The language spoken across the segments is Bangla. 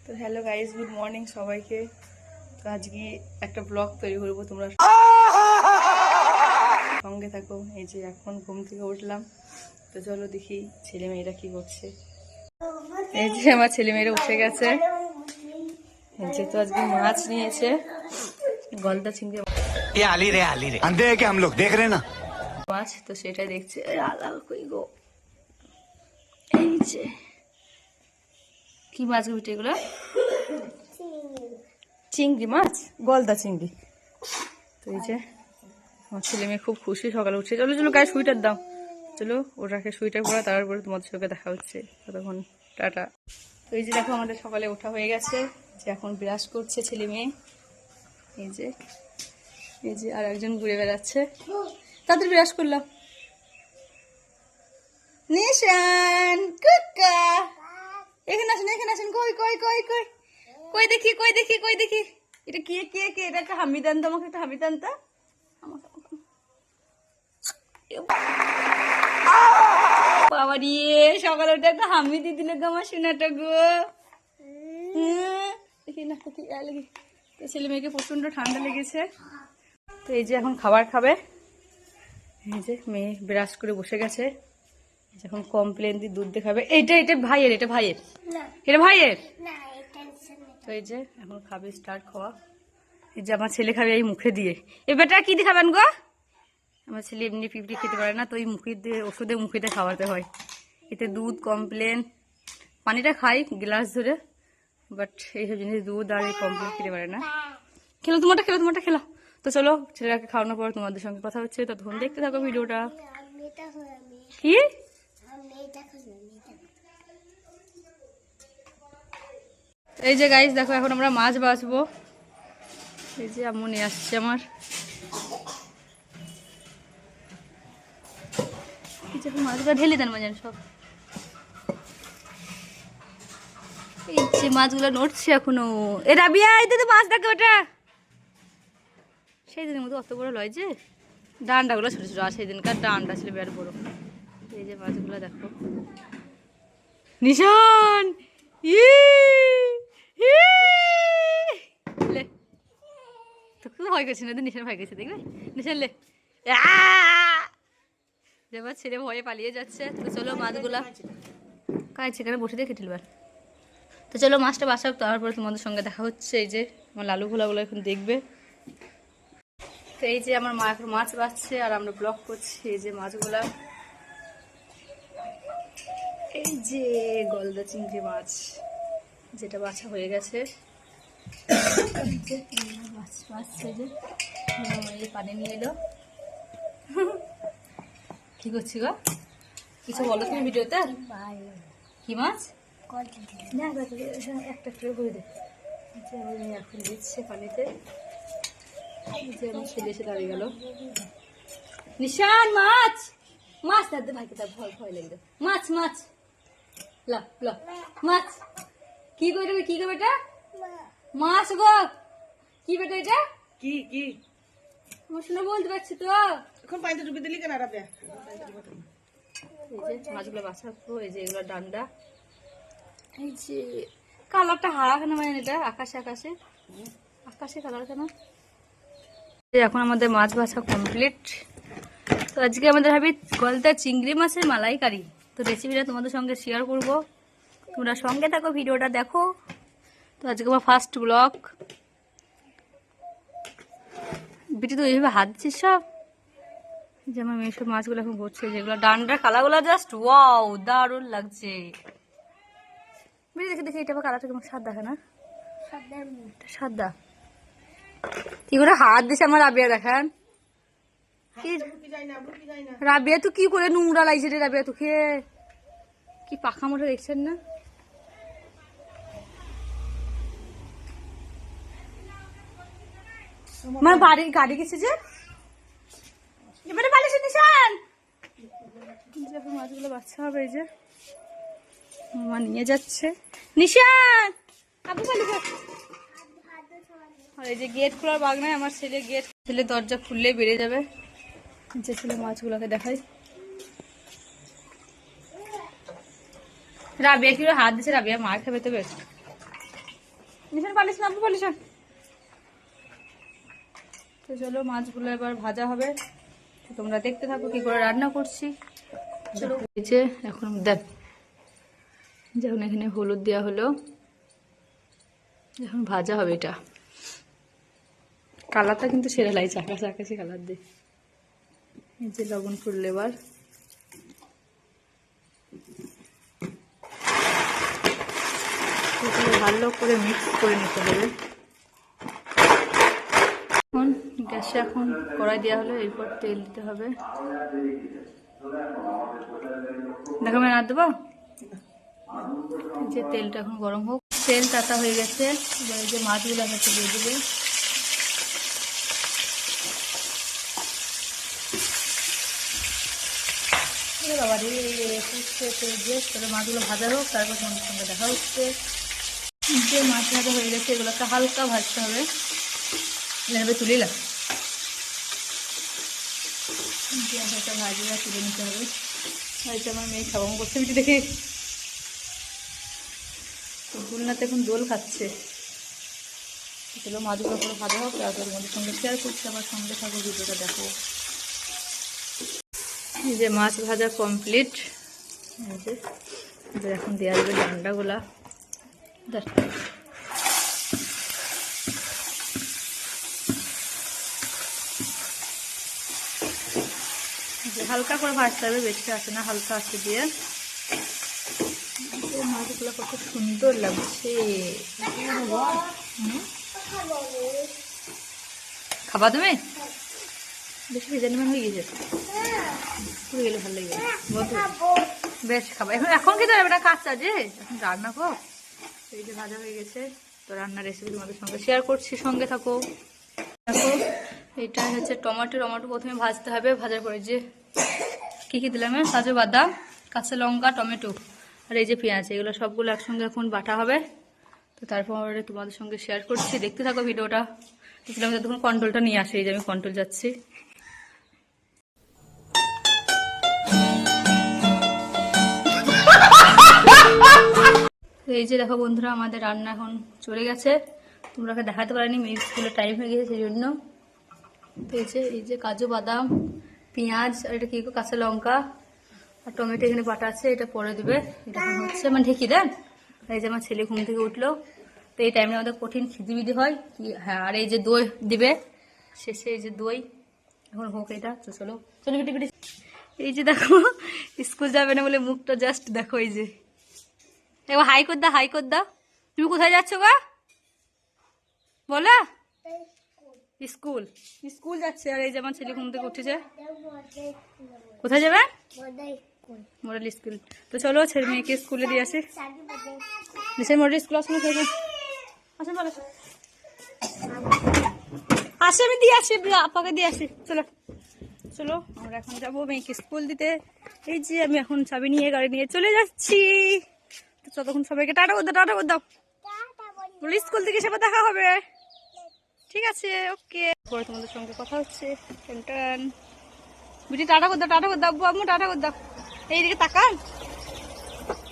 তো হ্যালো গাইস, গুড মর্নিং সবাইকে। তো আজকে একটা ব্লগ তৈরি করবো, তোমরা সঙ্গে থাকো। এই যে এখন ঘুম থেকে উঠলাম, তো চলো দেখি ছেলে মেয়েরা কি করছে। এই যে আমার ছেলে মেয়েরা উঠে গেছে। এই যে তো আজকে মাছ নিয়েছে, গলদা চিংড়ি মাছ, তো সেটাই দেখছে। এই যে কি মাছ গুলো, এগুলো চিংড়ি মাছ, গলদা চিংড়ি। তো এই যে আমার ছেলে মেয়ে খুব খুশি, সকালে উঠছে। চলো চলো গায়ে সুইটার দাও, চলো ওটাকে সুইটার পরা, তারপরে তোমাদের সঙ্গে দেখা হচ্ছে। ততক্ষণ টাটা। তো এই যে দেখো আমাদের সকালে ওঠা হয়ে গেছে, যে এখন ব্রাশ করছে ছেলে মেয়ে। এই যে আর একজন ঘুরে বেড়াচ্ছে, তাদের ব্রাশ করলাম। নিশান কুকা, এখানে আসেন, এখানে আসেন। কই কই কই কই কই দেখি, কই দেখি, কই দেখি। এটা কে কে কে? এটা একটা হামি দেন তো, আমাকে একটা হামি দেন তো। বাবা রে, সকালে ওটা একটা হামি দিয়ে দিলে গো আমার সোনাটা গো। দেখি না দেখি, তো ছেলে মেয়েকে প্রচন্ড ঠান্ডা লেগেছে। তো এই যে এখন খাবার খাবে। এই যে মেয়ে ব্রাশ করে বসে গেছে, এখন কমপ্লেন দিয়ে দুধ দেখাবে। এটা ভাইয়ের, এটা ভাইয়ের, এটা ভাইয়ের। তো এই যে এখন খাবে, স্টার্ট খাওয়া। এই যে আমার ছেলে খাবে এই মুখে দিয়ে। এই বেটা কি দিয়ে খাবেন গো? আমার ছেলে এমনি পিঁপড়ি খেতে পারে না, তো এই মুখে দিয়ে, ওষুধে মুখেতে খাওয়াতে হয়। এতে দুধ কমপ্লেন, পানিটা খাই গ্লাস ধরে, বাট এইসব জিনিস দুধ আর এই কমপ্লেন খেতে পারে না। খেলো তোমারটা, খেলো তোমারটা, খেলো। তো চলো ছেলেটাকে খাওয়ানোর পর তোমাদের সঙ্গে কথা হচ্ছে, ততক্ষণ দেখতে থাকো ভিডিওটা। কি এই যে গাইস দেখো, এখন আমরা মাছ বাছবো। এই যে আম্মু নিয়ে আসছে আমার। মাছগুলো ঢেলে দেন মাঝে সব। এই যে মাছগুলো নড়ছে এখনো। এ রাবিয়া, এই তো মাছ দেখো, ওটা সেই দিনের মতো অত বড় লয় যে, ডান্ডাগুলো ছোট ছোট, আর সেই দিনকার ডান্ডা ছিল বের বড়। এই যে মাছগুলো দেখো। নিশান তোকে ভয় করছি না, নিশান ভয় করছে, দেখবে নিশান লে। এবার ছেলে ভয়ে পালিয়ে যাচ্ছে। তো চলো মাছগুলা কাছে সেখানে বসে দিয়ে কেটে নেবার। তো চলো মাছটা বাসাক, তারপরে তোমাদের সঙ্গে দেখা হচ্ছে। এই যে আমার লালু ভোলাগুলো এখন দেখবে। তো এই যে আমার মা এখন মাছ বাছছে আর আমরা ব্লগ করছি। এই যে মাছগুলা, এই যে গলদা চিংড়ি মাছ যেটা বাছা হয়ে গেছে। মাছ বাছছে, যে এই পানি নিয়ে এলো। কি করছি গো? কিছু বলো তুমি ভিডিওতে? কি মাছ? একটা করে দে। এখন দিচ্ছে পানিতে। ছেলে এসে দাঁড়িয়ে গেল। নিশান মাছ, মাছ ধরতে ভাইকে, তার ভয় ভয় লাগবে। মাছ মাছ ল ল, মাছ। কি করবে, কি করবে এটা? মাছ গো। কি বেটা এটা? কি কি আমার শুনে বলতে পারছি তো। এখন পানিতে ডুবে দিলি কেন? এই যে মাছগুলো বাছাবো। এই যে এগুলো ডান্ডা। এই যে কালারটা হারা কেন, মানে এটা আকাশে আকাশে আকাশে কালার কেন? এখন আমাদের মাছ বাছা কমপ্লিট। তো আজকে আমাদের হবে গলদা চিংড়ি মাছের মালাইকারি। তো রেসিপিটা তোমাদের সঙ্গে শেয়ার করব, তোমরা সঙ্গে থাকো, ভিডিওটা দেখো। তো আজকে আমার ফার্স্ট ব্লগ। বিটি তো এইভাবে হাত দিচ্ছিস সব। যে আমার মেয়ে সব মাছগুলো এখন ঘুরছে, যেগুলো ডান্ডার কালারগুলো জাস্ট ওয়াও, দারুণ লাগছে। দেখে দেখে, এটা আবার কালারটা কেমন সাদা, দেখে না? সাদা কি করে হাত দিছে আমার রাবিয়া, দেখেন। রাবিয়া তো কি করে নোংরা লাগছে রে রাবিয়া, তোকে কি পাখা মোটা দেখছেন না? আমার বাড়ির গাড়ি গেছে যে, এবারে পালিয়েছে নিশান। মাছগুলো বাচ্চা হবে। এই যে মামা নিয়ে যাচ্ছে। নিশান আপু পালিয়ে। আর এই যে গেট খোলার বাগ নাই আমার ছেলে, গেট ছেলে দরজা খুললে বেরিয়ে যাবে। যে ছেলে মাছগুলোকে দেখাই। রাবিয়া কি হাত দিচ্ছে, রাবিয়া মার খাবে তো বেশ। নিশান পালিস না, পালিস না। তো চলো মাছগুলো এবার ভাজা হবে, তোমরা দেখতে থাকো কি করে রান্না করছি। চলো এই যে এখন দেখ, যখন এখানে হলুদ দেওয়া হলো, এখন ভাজা হবে। এটা কালারটা কিন্তু সেরে লাগছে, আকাশে আকাশে কালার দিয়ে। এই যে লবণ করলে এবার ভালো করে মিক্স করে নিতে হবে। এখন গ্যাসে এখন কড়াই দেওয়া হলো, এরপর তেল দিতে হবে। দেখো আমি আর দেবো, যে তেলটা এখন গরম হোক। তেল তাতা হয়ে গেছে, এবার এই যে মাছগুলো আমাকে দিয়ে দেবে। বাবা মাছগুলো ভাজা হোক, তারপর তোমাদের সঙ্গে দেখা হচ্ছে। যে মাছ ভাজা হয়ে গেছে, এগুলোকে হালকা ভাজতে হবে, এভাবে তুলিলাম হালকা ভাজিয়ে তুলে নিতে হবে। হয়তো আমার মেয়ে খাবো করছে বিটি দেখে, দুলনাতে এখন দোল খাচ্ছে। চলো মাছগুলো পুরো ভাজা হোক, তারপর তোমাদের সঙ্গে শেয়ার করছি। আমার সঙ্গে থাকো, ভিডিওটা দেখো। এই যে মাছ ভাজা কমপ্লিট। এই যে এখন দেওয়া যাবে ডান্ডাগুলা। হালকা করে ভাজতে হবে, বেশি আসে না, হালকা আসে দিয়ে। মাছগুলো কত সুন্দর লাগছে। খাবা তুমি? বেশি ভেজানিমান হয়ে গেছে, পুরো গেলে ভালো লাগবে। বেশ খাবা এখন, এখন খেতে হবে না, কাঁচা যে এখন রান্না কো। এই যে ভাজা হয়ে গেছে, তো রান্নার রেসিপি তোমাদের সঙ্গে শেয়ার করছি, সঙ্গে থাকো। দেখো এটা হচ্ছে টমেটো। টমেটো প্রথমে ভাজতে হবে, ভাজার পরে যে কী কী দিলাম, কাজু বাদাম, কাঁচা লঙ্কা, টমেটো আর এই যে পেঁয়াজ, এগুলো সবগুলো একসঙ্গে এখন বাটা হবে। তো তারপরে তোমাদের সঙ্গে শেয়ার করছি, দেখতে থাকো ভিডিওটা। দেখলাম তখন কন্ট্রোলটা নিয়ে আসে, এই যে আমি কন্ট্রোল যাচ্ছি। এই যে দেখো বন্ধুরা, আমাদের রান্না এখন চলে গেছে। তোমরা দেখাতে পারিনি, মেয়ে স্কুলের টাইম হয়ে গেছে সেই জন্য। তো এই যে কাজু বাদাম, পেঁয়াজ আর এটা কি কাঁচা লঙ্কা আর টমেটো এখানে বাটা আছে, এটা পরে দেবে। এটা হচ্ছে মানে ঢেকে দেন। এই যে আমার ছেলে ঘুম থেকে উঠলো, তো এই টাইমে আমাদের কঠিন খিদিবিদি হয় কি। হ্যাঁ, আর এই যে দই দিবে শেষে, এই যে দই এখন হোক এটা। তো চলো চলো বিটি বিটি। এই যে দেখো স্কুল যাবে না বলে মুখটা জাস্ট দেখো। এই যে এবার হাই কর দাও, হাই কর দাও। তুমি কোথায় যাচ্ছ গা বলো? স্কুল, স্কুল যাচ্ছে। আর এই যে আমার ছেলে ঘুম থেকে উঠেছে। কোথায় যাবে? Model school. তো চলো ছেলে মেয়েকে স্কুলে দিয়ে আসি। নিশ্চয় মডেল স্কুল আসুন, আসুন বলো। আসে আমি দিয়ে আসি, আপাকে দিয়ে আসি। চলো চলো আমরা এখন যাবো মেয়েকে স্কুল দিতে। এই যে আমি এখন চাবি নিয়ে গাড়ি নিয়ে চলে যাচ্ছি। তো ততক্ষণ সবাইকে টাটা করে দাও, টাটা করে দাও। বলে স্কুল থেকে সেবা দেখা হবে। ঠিক আছে, ওকে। পরে তোমাদের সঙ্গে কথা হচ্ছে। বুঝি টাটা করে দাও, টাটা করে দাও আম্মু, টাটা করে দাও। এইদিকে তাকান।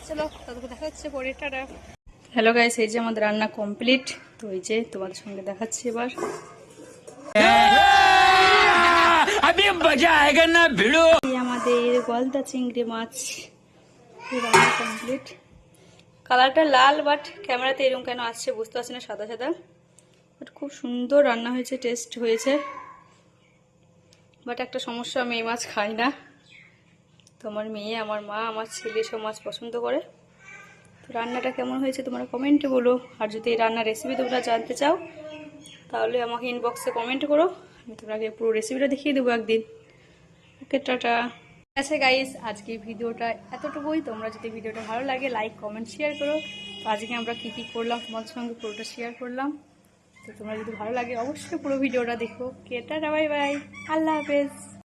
চলো ততক্ষণ দেখা হচ্ছে পরে, টাটা। হ্যালো গাইস, এই যে আমাদের রান্না কমপ্লিট। তো এই যে তোমাদের সঙ্গে দেখাচ্ছি এবার। আমাদের গলদা চিংড়ি মাছ রান্না কমপ্লিট। কালারটা লাল, বাট ক্যামেরাতে এরকম কেন আসছে বুঝতে পারছি না, সাদা সাদা। বাট খুব সুন্দর রান্না হয়েছে, টেস্ট হয়েছে। বাট একটা সমস্যা, আমি এই মাছ খাই না। তো আমার মেয়ে, আমার মা, আমার ছেলে সব মাছ পছন্দ করে। তো রান্নাটা কেমন হয়েছে তোমরা কমেন্টে বলো। আর যদি এই রান্নার রেসিপি তোমরা জানতে চাও তাহলে আমাকে ইনবক্সে কমেন্ট করো, আমি তোমাকে পুরো রেসিপিটা দেখিয়ে দেবো একদিন। ওকে, টাটা। আচ্ছা গাইস, আজকে ভিডিওটা এতটুকুই। তোমরা যদি ভিডিওটা ভালো লাগে লাইক কমেন্ট শেয়ার করো। তো আজকে আমরা কী কী করলাম তোমাদের সঙ্গে পুরোটা শেয়ার করলাম। তো তোমরা যদি ভালো লাগে অবশ্যই পুরো ভিডিওটা দেখো। টাটা, বাই বাই, আল্লাহ হাফেজ।